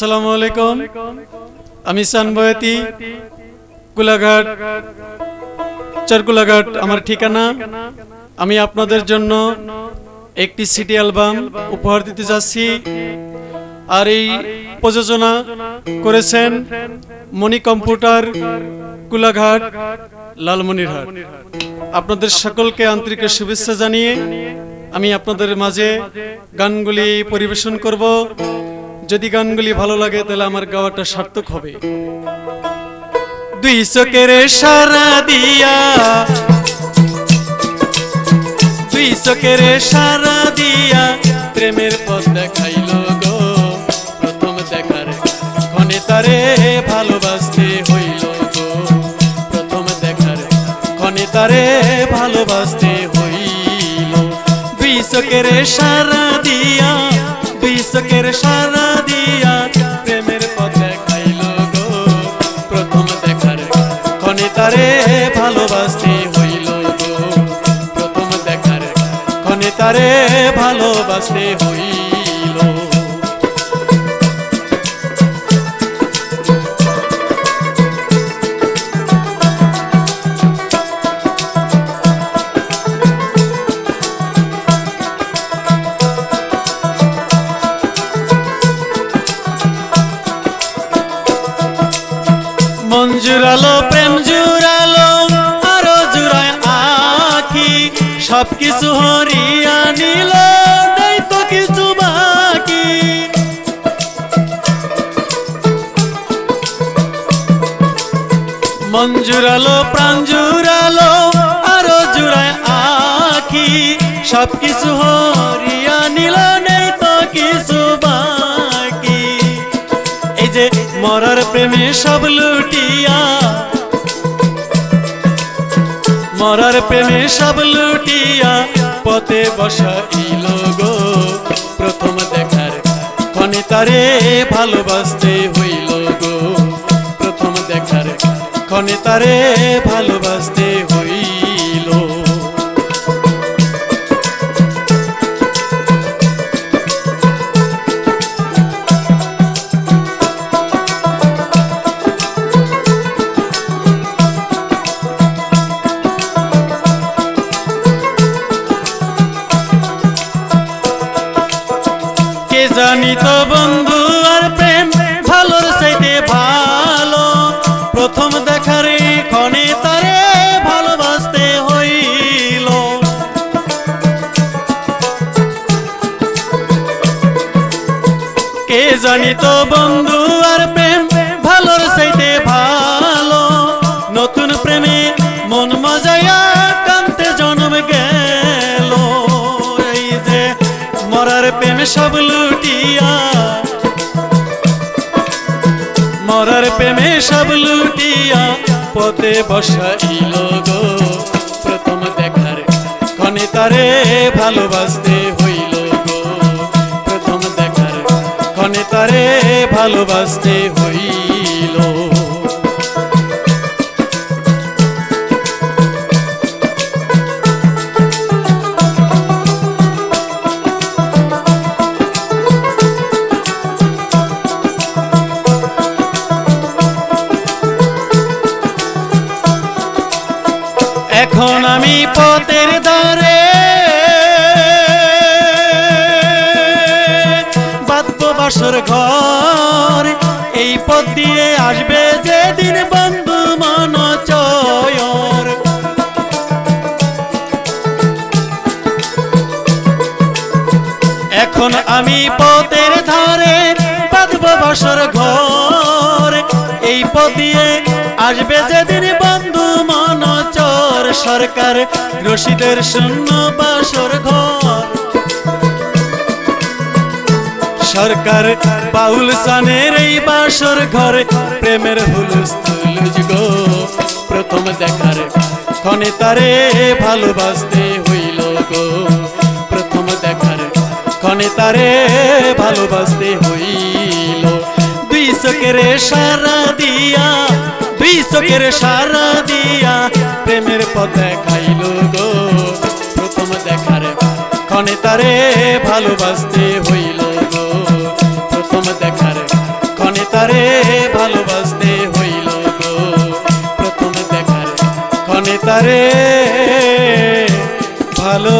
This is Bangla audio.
আসসালামু আলাইকুম। আমি সানবয়াতি, কুলাঘাট, চারকুলাঘাট আমার ঠিকানা। আমি আপনাদের জন্য একটি সিডি অ্যালবাম উপহার দিতে যাচ্ছি। আর এই প্রযোজনা করেছেন মনি কম্পিউটার, কুলাঘাট, লালমনিরহাট। আপনাদের সকলকে আন্তরিক শুভেচ্ছা জানিয়ে আমি আপনাদের মাঝে গানগুলি পরিবেশন করব। যদি গানগুলি ভালো লাগে তাহলে আমার গাওয়াটা সার্থক হবে। দুই চোখের সারা দিয়া, দুই চোখের সারা দিয়া প্রেমের পথ দেখাইল গো। প্রথম দেখার ক্ষণে তারে ভালোবাসতে হইল গো। প্রথম দেখার ক্ষণে তারে ভালোবাসতে হইল। দুই চোখের সারা দিয়া, দুই চোখের সারা দিয়া প্রেমের পথ দেখাইল গো। প্রথম দেখার ক্ষণে তারে ভালোবাসতে হইল গো। প্রথম দেখার ক্ষণে তারে ভালোবাসতে হইল। মন জুড়ালো, প্রেম জুড়ালো, আরো জুড়ায় আখি। সবকিছু হরিয়া নিল, নাই তো কিছু বাকি। মন জুড়ালো, প্রাণ জুড়ালো, আরো জুড়ায় আখি। সবকিছু হরিয়া নিল, নেই তো কিছু বাকি। এই যে মরার প্রেমে সব লুটিয়া, মরার প্রেমে সব লুটিয়া পথে বসাইল গো। প্রথম দেখার ক্ষণে তারে ভালোবাসতে হইল গো। প্রথম দেখার ক্ষণে তারে ভালোবাসতে হইল। জানি তো বন্ধু আর প্রেম ভালোর চাইতে ভালো। প্রথম দেখার ক্ষণে তারে ভালোবাসতে হইল। কে জানি তো বন্ধু আর প্রেম ভালোর চাইতে ভালো। নতুন প্রেমে মন মজায়া কান্তে জন্ম গেল। এই যে মরার প্রেমে সব লুটিয়া, মরার প্রেমে সব লুটিয়া পথে বসাইল গো। প্রথম দেখার ক্ষণে তারে ভালোবাসতে হইল গো। প্রথম দেখার ক্ষণে তারে ভালোবাসতে হইল। এখন আমি পথের ধারে বাঁধব বাসর ঘর। এই পথ দিয়ে আসবে যেদিন বন্ধু মন চয়র। এখন আমি পথের ধারে বাঁধব বাসর ঘর। এই পথ দিয়ে আসবে যেদিন বন্ধু মন চর। সরকার রশিদের শূন্য বাসর ঘর। সরকার বাউল সানের এই বাসর ঘরে প্রেমের হুলুস তুলুজ গো। প্রথম দেখার ক্ষণে তারে ভালোবাসতে হইল গো। প্রথম দেখার ক্ষণে তারে ভালোবাসতে হইল। দুই চোখের সারা দিয়া, দুই চোখের সারা দিয়া প্রেমের পথ দেখাইল গো। প্রথম দেখার ক্ষণে তারে ভালোবাসতে হইল গো। প্রথম দেখার তারে ভালোবাসতে হইল গো, প্রথম দেখার ক্ষণে তারে ভালো